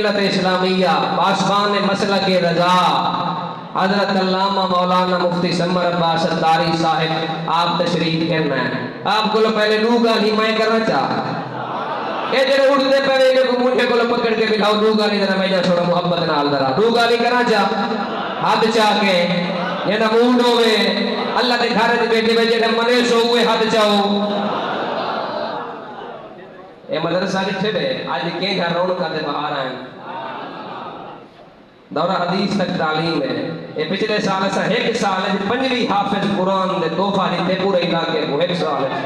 इस्लामिया पासबान मसला के रजा हजरत अल्लामा मौलाना मुफ्ती समर अब्बास अत्तारी साहिब आप तशरीफ करना है। आपको पहले दू गाली मैं करना चाह ये जरे उठते पहले को मुंडे को पकड़ के बिठाओ दू गाली जरा मैं छोड़ा मोहब्बत नाल जरा दू गाली करना चाह हाथ चाह के ये ना मुंडो में अल्लाह के घर दे बेटे में जेड़े मने सो हुए हाथ चाहो ये मदरसा लिखे दे आज के घर रौनक दे बाहर आए दौरा हदीस तक तालीम है। ये पिछले साल से एक साल है पंजवी हाफिज कुरान दे तोहफा दिते पूरे इलाके को एक साल है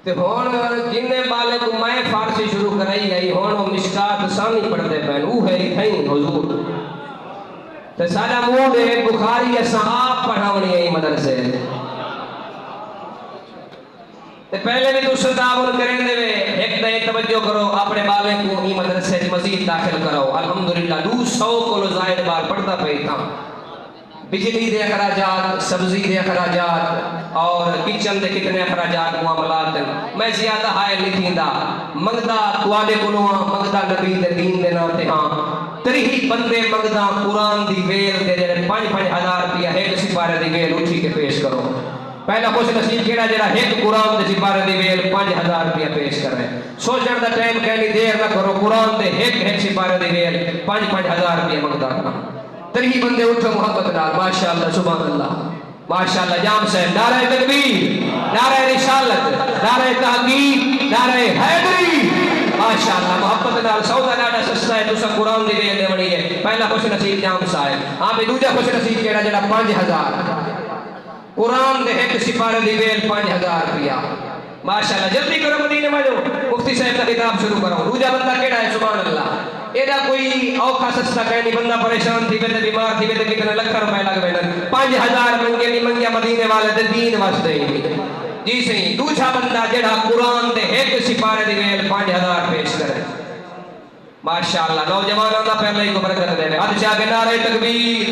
ते हुन जिन्ने बाले को मैं फारसी शुरू कराई गई हुन वो मिशकात सानी पढ़दे पैन ऊ है थई हुजूर ते साडा मुंह दे बुखारी असा आप पढ़ावणी है मदरसे ते पहले भी तुम सदावन करें देवे एक दे तवज्जो करो अपने बाले को ई मदरसे में मजीद दाखिल करो अल्हम्दुलिल्लाह 200 को जायद बार पढ़ता पे था बिजली दे अखराजात सब्जी दे अखराजात और किचन दे कितने अखराजात मामलात मैं ज्यादा हाय नहीं थींदा मंगदा तुआडे कोलों मंगदा नबी दे दीन दे नाम ते हां तरीही बंदे मंगदा कुरान दी वेल दे जेड़े 5-5000 रुपया एक सिपारे दी वेल उठी के पेश करो। पहला खुश नसीब केड़ा जेड़ा एक कुरान दे सिपारे दी वेल 5000 रुपया पेश कर रहे सोचण दा टाइम कहनी देर ना करो कुरान दे एक सिपारे दी वेल 5-5000 रुपया मंगदा ना तरीही बंदे उठो मोहब्बत नाल माशाअल्लाह सुभान अल्लाह माशाअल्लाह जाम साहब नारे तकबीर नारे रिसालत नारे तहकीक नारे हैदरी माशाअल्लाह मोहब्बत नाल सौदा डाटा सस्ता है तुसा कुरान दी वेल देवणी है। पहला खुश नसीब जाम साहब हां बे दूजा खुश नसीब केड़ा जेड़ा 5000 कुरान दे एक सिपारे दी वेल 5000 रुपया माशाअल्लाह जल्दी करो मदीने में जाओ मुफ्ती साहब का किताब शुरू करो। दूजा बंदा केड़ा है सुभान अल्लाह एदा कोई औखा सस्ता कहनी बंदा परेशान थी ते बीमार थी ते कितने लाख रुपए लग गए 5000 मंगे नहीं मंगिया मदीने वाले ते दीन वास्ते जी सही। दूसरा बंदा जेड़ा कुरान दे एक सिपारे दी वेल 5000 पेश करे माशाअल्लाह नौजवानों दा पहले ही को बरकत दे हद चाह के नारे तकबीर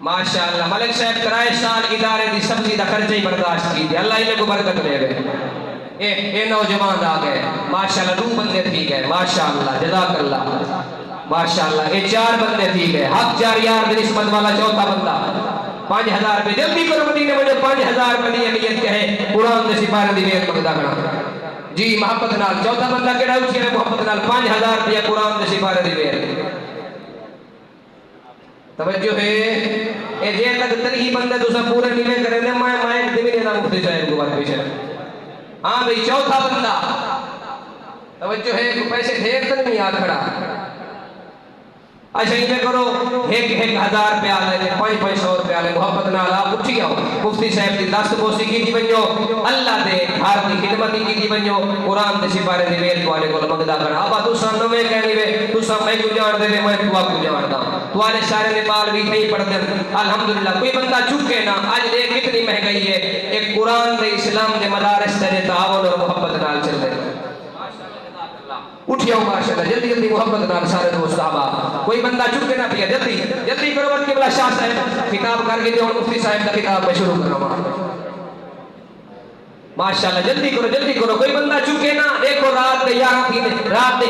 माशाअल्लाह मलिक साहब कराए साल इदारे दी सब्जी दा खर्चा ही बर्दाश्त कीजिए अल्लाह इन्हें को बरकत दे ए नौजवान आ गए माशाअल्लाह 2 बंदे ठीक है माशाअल्लाह जज़ाकल्लाह माशाअल्लाह ये 4 बंदे ठीक है हक 4 यार दी निस्बत वाला चौथा बंदा 5000 रुपए जल्दी करो मदीने में 5000 रुपए दी नियत के है कुरान दे सिपारे दी वेल मंगदा करा जी मोहब्बत नाल चौथा बंदा केड़ा उठी है मोहब्बत नाल 5000 रुपया कुरान दे सिपारे दी वेल तवज्जो है ए जे तक तरी बंदे तुसा पूरे निवे करे ने मैं दिवे ना मुफ्ती साहब को बात पीछे हां भाई चौथा बंदा तवज्जो है पैसे ढेर तो नहीं आ खड़ा अच्छा ये करो एक 1000 रुपया ले 500 रुपया ले मोहब्बत नाल आप उठी आओ मुफ्ती साहब दी दस्त बोसी की दी बनो अल्लाह दे घर दी खिदमत की दी बनो कुरान दे सिपारे दी वेल तुआडे कोल मंगदा कर आबा तुसा नवे कहनी वे तुसा मैं को जान दे मैं तुआ को जानदा तुआडे सारे नेपाल भी नहीं पढ़दे अल्हम्दुलिल्लाह कोई बंदा चुके ना आज देख कितनी महंगाई है एक कुरान दे इस्लाम दे मदारस दे तावन और मोहब्बत नाल चल रहे उठियो माशाअल्लाह जल्दी जल्दी मोहब्बत नाल सारे दोस्त आबा कोई बंदा चुके ना पिया जल्दी जल्दी करो बद किबला शाह साहब किताब करके दे और मुफ्ती साहब का किताब में शुरू करो माशाअल्लाह जल्दी करो कोई बंदा चुके ना देखो रात 11 थी रात